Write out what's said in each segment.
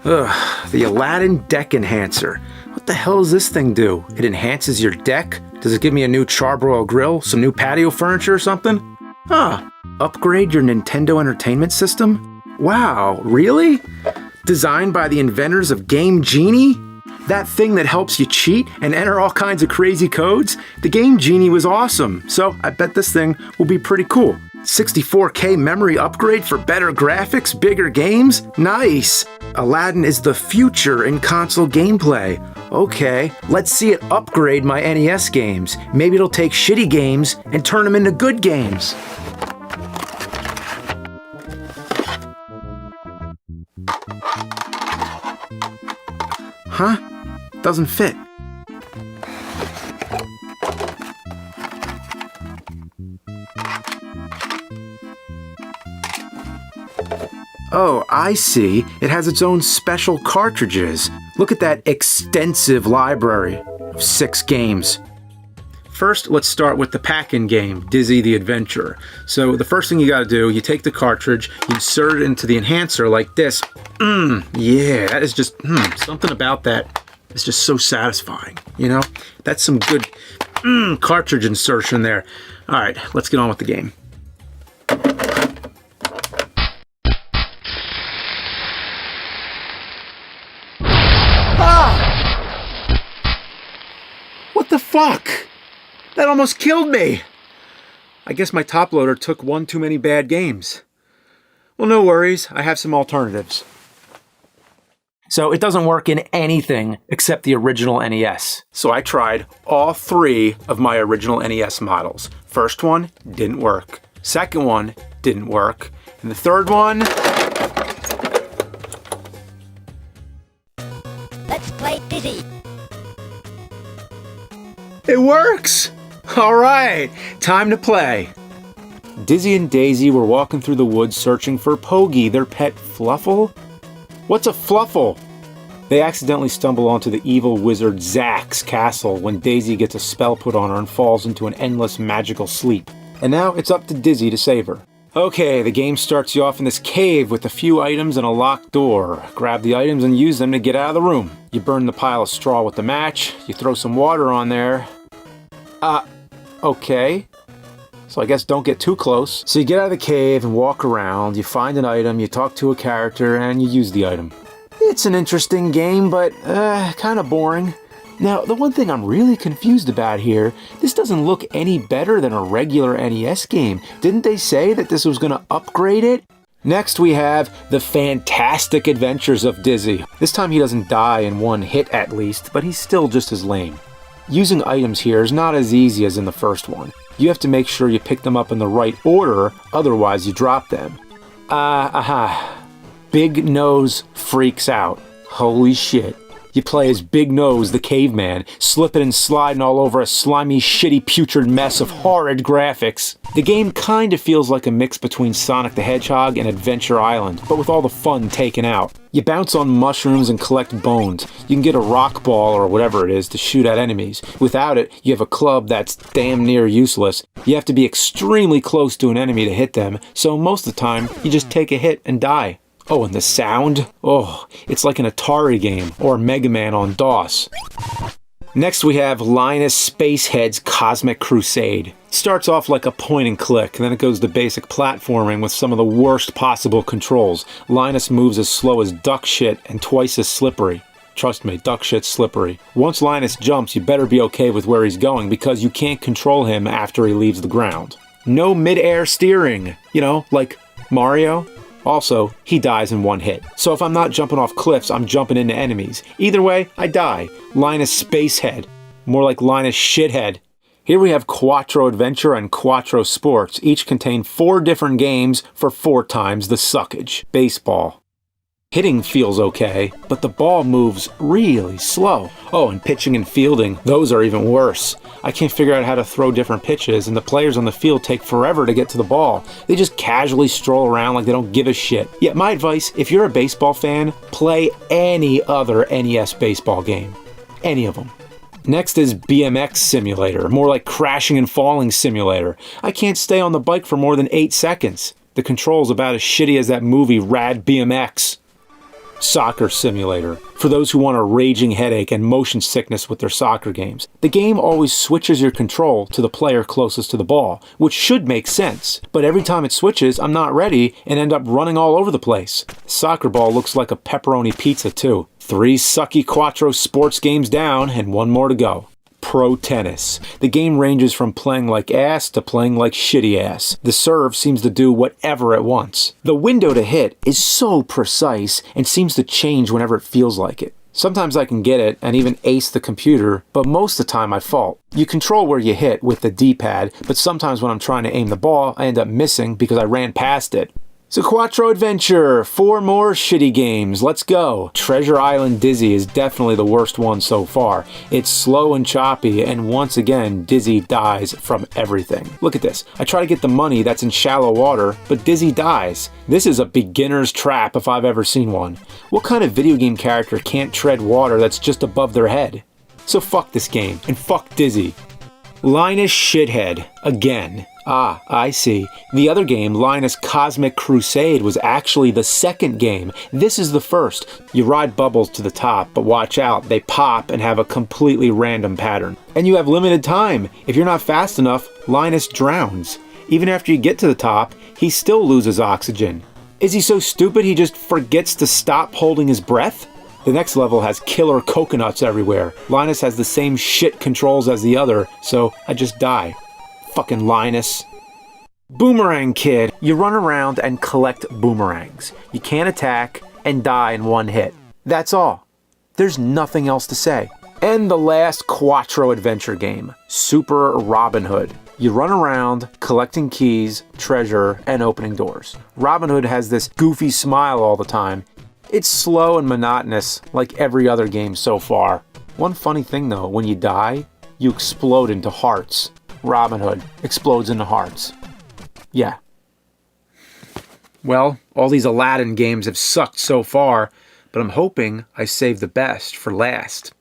Ugh, the Aladdin Deck Enhancer. What the hell does this thing do? It enhances your deck? Does it give me a new charbroil grill? Some new patio furniture or something? Huh. Upgrade your Nintendo Entertainment System? Wow, really? Designed by the inventors of Game Genie? That thing that helps you cheat and enter all kinds of crazy codes? The Game Genie was awesome, so I bet this thing will be pretty cool. 64K memory upgrade for better graphics, bigger games? Nice! Aladdin is the future in console gameplay. Okay, let's see it upgrade my NES games. Maybe it'll take shitty games and turn them into good games. Huh? Doesn't fit. Oh, I see. It has its own special cartridges. Look at that extensive library of 6 games. First, let's start with the pack-in game, Dizzy the Adventurer. So the first thing you gotta do, you take the cartridge, you insert it into the enhancer like this. Yeah, that is just, something about that is just so satisfying, you know? That's some good cartridge insertion there. All right, let's get on with the game. What the fuck? That almost killed me! I guess my top loader took one too many bad games. Well, no worries, I have some alternatives. So it doesn't work in anything except the original NES. So I tried all 3 of my original NES models. First one didn't work. Second one didn't work. And the third one... Let's play Dizzy. It works! Alright, time to play. Dizzy and Daisy were walking through the woods searching for Pogi, their pet Fluffle. What's a Fluffle? They accidentally stumble onto the evil wizard Zack's castle when Daisy gets a spell put on her and falls into an endless magical sleep. And now it's up to Dizzy to save her. Okay, the game starts you off in this cave with a few items and a locked door. Grab the items and use them to get out of the room. You burn the pile of straw with the match, you throw some water on there. Okay. So I guess don't get too close. So you get out of the cave and walk around, you find an item, you talk to a character, and you use the item. It's an interesting game, but kind of boring. Now, the one thing I'm really confused about here, this doesn't look any better than a regular NES game. Didn't they say that this was going to upgrade it? Next we have The Fantastic Adventures of Dizzy. This time he doesn't die in one hit at least, but he's still just as lame. Using items here is not as easy as in the first one. You have to make sure you pick them up in the right order, otherwise you drop them. Big Nose freaks out. Holy shit. You play as Big Nose, the caveman, slipping and sliding all over a slimy, shitty, putrid mess of horrid graphics. The game kinda feels like a mix between Sonic the Hedgehog and Adventure Island, but with all the fun taken out. You bounce on mushrooms and collect bones. You can get a rock ball or whatever it is to shoot at enemies. Without it, you have a club that's damn near useless. You have to be extremely close to an enemy to hit them, so most of the time, you just take a hit and die. Oh, and the sound? Oh, it's like an Atari game, or Mega Man on DOS. Next we have Linus Spacehead's Cosmic Crusade. It starts off like a point and click, and then it goes to basic platforming with some of the worst possible controls. Linus moves as slow as duck shit and twice as slippery. Trust me, duck shit's slippery. Once Linus jumps, you better be okay with where he's going because you can't control him after he leaves the ground. No mid-air steering, you know, like Mario. Also, he dies in one hit. So if I'm not jumping off cliffs, I'm jumping into enemies. Either way, I die. Linus Spacehead. More like Linus Shithead. Here we have Quattro Adventure and Quattro Sports. Each contain 4 different games for 4 times the suckage. Baseball. Hitting feels okay, but the ball moves really slow. Oh, and pitching and fielding, those are even worse. I can't figure out how to throw different pitches, and the players on the field take forever to get to the ball. They just casually stroll around like they don't give a shit. Yeah, my advice, if you're a baseball fan, play any other NES baseball game. Any of them. Next is BMX Simulator, more like crashing and falling simulator. I can't stay on the bike for more than 8 seconds. The control's about as shitty as that movie Rad BMX. Soccer Simulator, for those who want a raging headache and motion sickness with their soccer games. The game always switches your control to the player closest to the ball, which should make sense, but every time it switches, I'm not ready and end up running all over the place. Soccer ball looks like a pepperoni pizza too. 3 sucky Quattro sports games down and 1 more to go. Pro Tennis. The game ranges from playing like ass to playing like shitty ass. The serve seems to do whatever it wants. The window to hit is so precise and seems to change whenever it feels like it. Sometimes I can get it and even ace the computer, but most of the time I fault. You control where you hit with the D-pad, but sometimes when I'm trying to aim the ball, I end up missing because I ran past it. So Quattro Adventure, 4 more shitty games, let's go. Treasure Island Dizzy is definitely the worst one so far. It's slow and choppy, and once again, Dizzy dies from everything. Look at this, I try to get the money that's in shallow water, but Dizzy dies. This is a beginner's trap if I've ever seen one. What kind of video game character can't tread water that's just above their head? So fuck this game, and fuck Dizzy. Linus Shithead, again. Ah, I see. The other game, Linus Cosmic Crusade, was actually the second game. This is the first. You ride bubbles to the top, but watch out, they pop and have a completely random pattern. And you have limited time. If you're not fast enough, Linus drowns. Even after you get to the top, he still loses oxygen. Is he so stupid he just forgets to stop holding his breath? The next level has killer coconuts everywhere. Linus has the same shit controls as the other, so I just die. Fucking Linus. Boomerang Kid. You run around and collect boomerangs. You can't attack and die in one hit. That's all. There's nothing else to say. And the last Quattro Adventure game, Super Robin Hood. You run around collecting keys, treasure, and opening doors. Robin Hood has this goofy smile all the time. It's slow and monotonous, like every other game so far. One funny thing though, when you die, you explode into hearts. Robin Hood explodes into hearts. Yeah. Well, all these Aladdin games have sucked so far, but I'm hoping I save the best for last.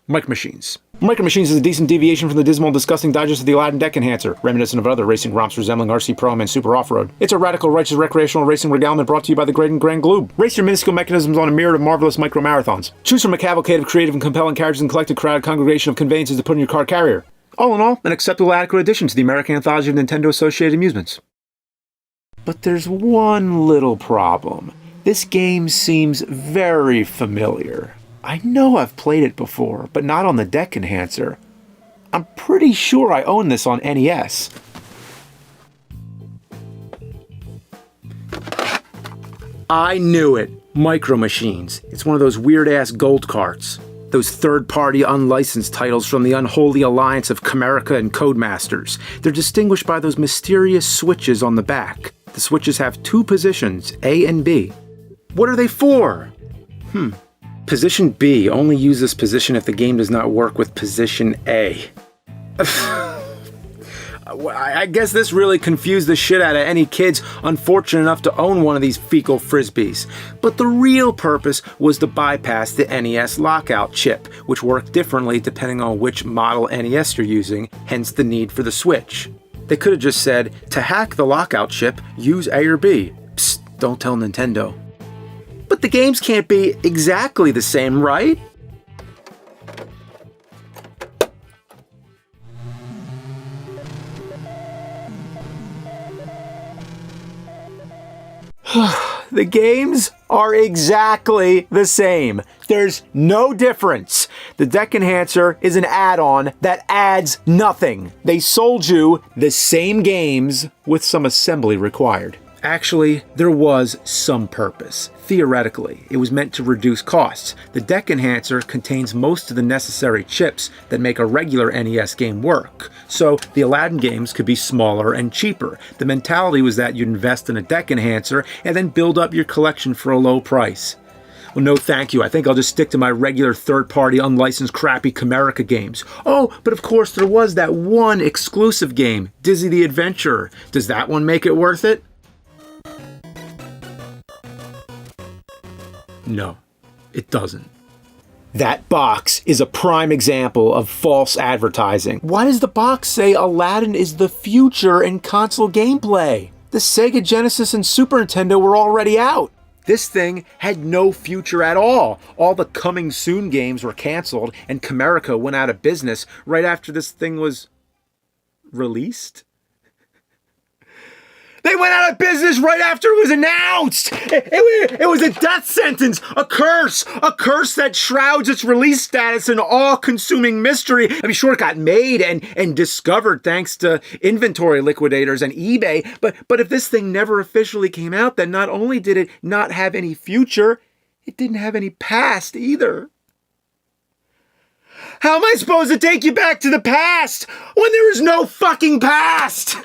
Micro Machines. Micro Machines is a decent deviation from the dismal and disgusting digest of the Aladdin Deck Enhancer, reminiscent of other racing romps resembling RC Pro-Am and Super Off-Road. It's a radical, righteous, recreational racing regalement brought to you by the Great and Grand Gloob. Race your minuscule mechanisms on a myriad of marvelous micro-marathons. Choose from a cavalcade of creative and compelling characters and collected crowd congregation of conveyances to put in your car carrier. All in all, an acceptable adequate addition to the American anthology of Nintendo Associated Amusements. But there's one little problem. This game seems very familiar. I know I've played it before, but not on the Deck Enhancer. I'm pretty sure I own this on NES. I knew it! Micro Machines. It's one of those weird-ass gold carts. Those third-party unlicensed titles from the unholy alliance of Camerica and Codemasters. They're distinguished by those mysterious switches on the back. The switches have 2 positions, A and B. What are they for? Position B. Only use this position if the game does not work with position A. I guess this really confused the shit out of any kids unfortunate enough to own one of these fecal frisbees. But the real purpose was to bypass the NES lockout chip, which worked differently depending on which model NES you're using, hence the need for the switch. They could have just said, to hack the lockout chip, use A or B. Psst, don't tell Nintendo. But the games can't be exactly the same, right? The games are exactly the same. There's no difference. The Deck Enhancer is an add-on that adds nothing. They sold you the same games with some assembly required. Actually, there was some purpose. Theoretically, it was meant to reduce costs. The Deck Enhancer contains most of the necessary chips that make a regular NES game work, so the Aladdin games could be smaller and cheaper. The mentality was that you'd invest in a Deck Enhancer and then build up your collection for a low price. Well, no thank you. I think I'll just stick to my regular third-party, unlicensed, crappy Camerica games. Oh, but of course there was that one exclusive game, Dizzy the Adventurer. Does that one make it worth it? No, it doesn't. That box is a prime example of false advertising. Why does the box say Aladdin is the future in console gameplay? The Sega Genesis and Super Nintendo were already out. This thing had no future at all. All the coming soon games were canceled, and Comerica went out of business right after this thing was released. They went out of business right after it was announced. It was a death sentence, a curse that shrouds its release status in all-consuming mystery. I mean, sure, it got made and discovered thanks to inventory liquidators and eBay, but if this thing never officially came out, then not only did it not have any future, it didn't have any past either. How am I supposed to take you back to the past when there is no fucking past?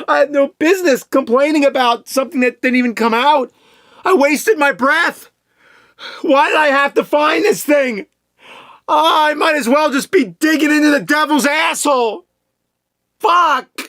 I had no business complaining about something that didn't even come out. I wasted my breath. Why did I have to find this thing? I might as well just be digging into the devil's asshole. Fuck.